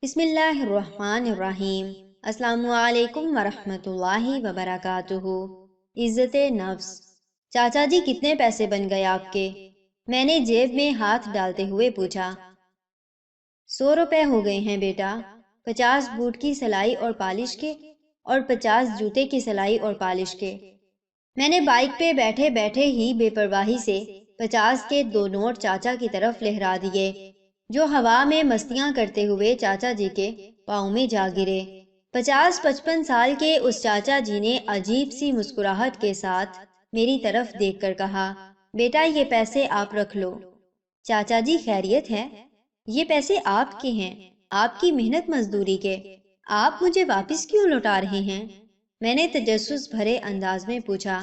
بسم اللہ الرحمن الرحیم۔ السلام علیکم ورحمۃ اللہ وبرکاتہ۔ عزت نفس۔ چاچا جی کتنے پیسے بن گئے آپ کے؟ میں نے جیب میں ہاتھ ڈالتے ہوئے پوچھا۔ 100 روپے ہو گئے ہیں بیٹا، 50 بوٹ کی سلائی اور پالش کے اور 50 جوتے کی سلائی اور پالش کے۔ میں نے بائک پہ بیٹھے بیٹھے ہی بے پرواہی سے 50 کے 2 نوٹ چاچا کی طرف لہرا دیے، جو ہوا میں مستیاں کرتے ہوئے چاچا جی کے پاؤں میں جا گرے۔ 50-55 سال کے اس چاچا جی نے عجیب سی مسکراہٹ کے ساتھ میری طرف دیکھ کر کہا، بیٹا یہ پیسے آپ رکھ لو۔ چاچا جی خیریت ہے؟ یہ پیسے آپ کے ہیں، آپ کی محنت مزدوری کے، آپ مجھے واپس کیوں لوٹا رہے ہیں؟ میں نے تجسس بھرے انداز میں پوچھا۔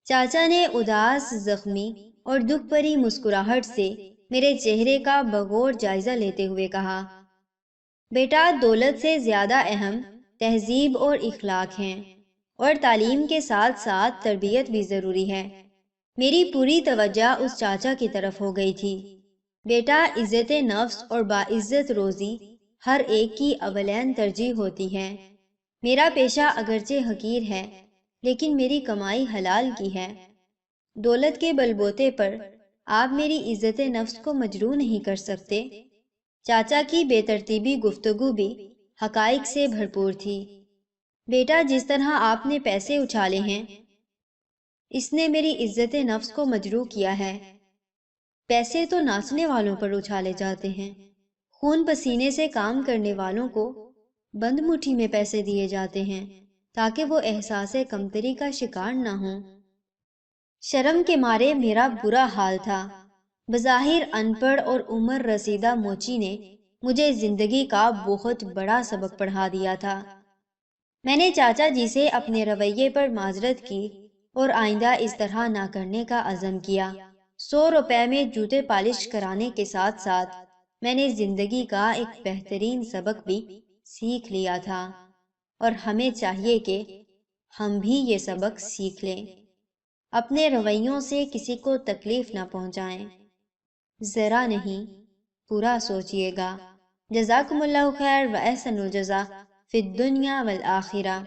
چاچا نے اداس، زخمی اور دکھ بھری مسکراہٹ سے میرے چہرے کا بغور جائزہ لیتے ہوئے کہا، بیٹا دولت سے زیادہ اہم تہذیب اور اخلاق ہیں، اور تعلیم کے ساتھ ساتھ تربیت بھی ضروری ہے۔ میری پوری توجہ اس چاچا کی طرف ہو گئی تھی۔ بیٹا عزت نفس اور باعزت روزی ہر ایک کی اولین ترجیح ہوتی ہے۔ میرا پیشہ اگرچہ حقیر ہے، لیکن میری کمائی حلال کی ہے۔ دولت کے بلبوتے پر آپ میری عزت نفس کو مجروح نہیں کر سکتے۔ چاچا کی بے ترتیبی گفتگو بھی حقائق سے بھرپور تھی۔ بیٹا جس طرح آپ نے پیسے اچھالے ہیں، اس نے میری عزت نفس کو مجروح کیا ہے۔ پیسے تو ناچنے والوں پر اچھالے جاتے ہیں، خون پسینے سے کام کرنے والوں کو بند مٹھی میں پیسے دیے جاتے ہیں تاکہ وہ احساس کمتری کا شکار نہ ہوں۔ شرم کے مارے میرا برا حال تھا۔ بظاہر ان پڑھ اور عمر رسیدہ موچی نے مجھے زندگی کا بہت بڑا سبق پڑھا دیا تھا۔ میں نے چاچا جی سے اپنے رویے پر معذرت کی اور آئندہ اس طرح نہ کرنے کا عزم کیا۔ 100 روپے میں جوتے پالش کرانے کے ساتھ ساتھ میں نے زندگی کا ایک بہترین سبق بھی سیکھ لیا تھا، اور ہمیں چاہیے کہ ہم بھی یہ سبق سیکھ لیں۔ اپنے رویوں سے کسی کو تکلیف نہ پہنچائیں، ذرا نہیں پورا سوچئے گا۔ جزاکم اللہ خیر و احسن الجزا فی الدنیا والآخرہ۔